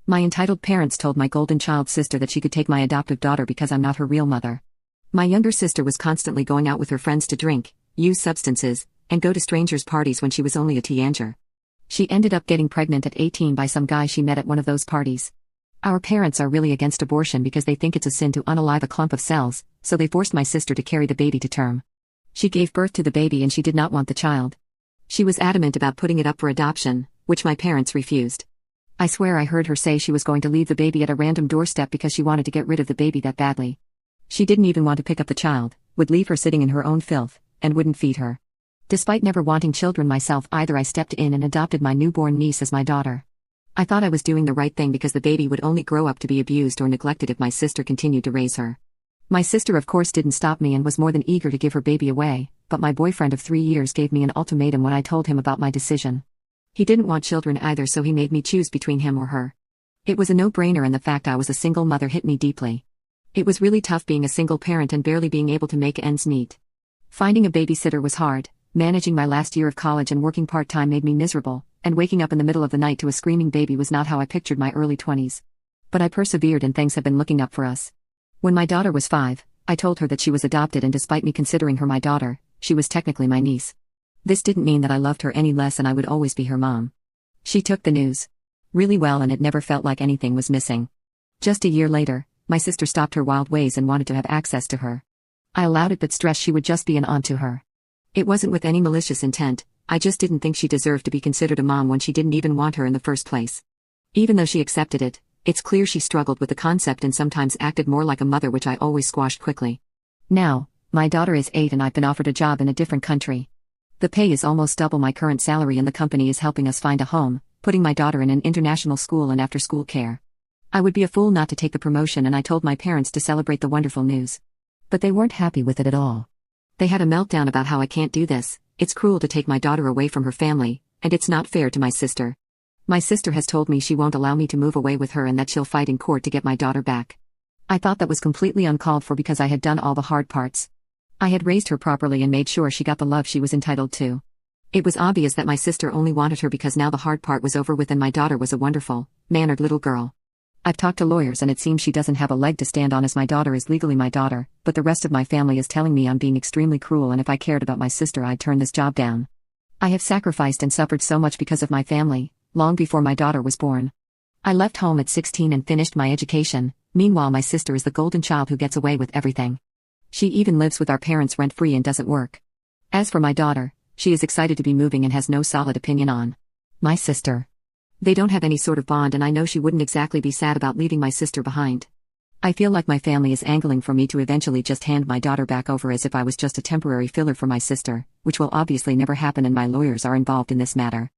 My entitled parents told my golden child sister that she could take my adoptive daughter because I'm not her real mother. My younger sister was constantly going out with her friends to drink, use substances, and go to strangers' parties when she was only a teenager. She ended up getting pregnant at 18 by some guy she met at one of those parties. Our parents are really against abortion because they think it's a sin to unalive a clump of cells, so they forced my sister to carry the baby to term. She gave birth to the baby and she did not want the child. She was adamant about putting it up for adoption, which my parents refused. I swear I heard her say she was going to leave the baby at a random doorstep because she wanted to get rid of the baby that badly. She didn't even want to pick up the child, would leave her sitting in her own filth, and wouldn't feed her. Despite never wanting children myself either, I stepped in and adopted my newborn niece as my daughter. I thought I was doing the right thing because the baby would only grow up to be abused or neglected if my sister continued to raise her. My sister of course didn't stop me and was more than eager to give her baby away, but my boyfriend of 3 years gave me an ultimatum when I told him about my decision. He didn't want children either, so he made me choose between him or her. It was a no-brainer, and the fact I was a single mother hit me deeply. It was really tough being a single parent and barely being able to make ends meet. Finding a babysitter was hard, managing my last year of college and working part-time made me miserable, and waking up in the middle of the night to a screaming baby was not how I pictured my early 20s. But I persevered and things have been looking up for us. When my daughter was 5, I told her that she was adopted, and despite me considering her my daughter, she was technically my niece. This didn't mean that I loved her any less and I would always be her mom. She took the news really well and it never felt like anything was missing. Just a year later, my sister stopped her wild ways and wanted to have access to her. I allowed it but stressed she would just be an aunt to her. It wasn't with any malicious intent, I just didn't think she deserved to be considered a mom when she didn't even want her in the first place. Even though she accepted it, it's clear she struggled with the concept and sometimes acted more like a mother, which I always squashed quickly. Now, my daughter is 8 and I've been offered a job in a different country. The pay is almost double my current salary and the company is helping us find a home, putting my daughter in an international school and after-school care. I would be a fool not to take the promotion, and I told my parents to celebrate the wonderful news. But they weren't happy with it at all. They had a meltdown about how I can't do this, it's cruel to take my daughter away from her family, and it's not fair to my sister. My sister has told me she won't allow me to move away with her and that she'll fight in court to get my daughter back. I thought that was completely uncalled for because I had done all the hard parts. I had raised her properly and made sure she got the love she was entitled to. It was obvious that my sister only wanted her because now the hard part was over with and my daughter was a wonderful, mannered little girl. I've talked to lawyers and it seems she doesn't have a leg to stand on as my daughter is legally my daughter, but the rest of my family is telling me I'm being extremely cruel, and if I cared about my sister I'd turn this job down. I have sacrificed and suffered so much because of my family, long before my daughter was born. I left home at 16 and finished my education, meanwhile my sister is the golden child who gets away with everything. She even lives with our parents rent-free and doesn't work. As for my daughter, she is excited to be moving and has no solid opinion on my sister. They don't have any sort of bond, and I know she wouldn't exactly be sad about leaving my sister behind. I feel like my family is angling for me to eventually just hand my daughter back over as if I was just a temporary filler for my sister, which will obviously never happen, and my lawyers are involved in this matter.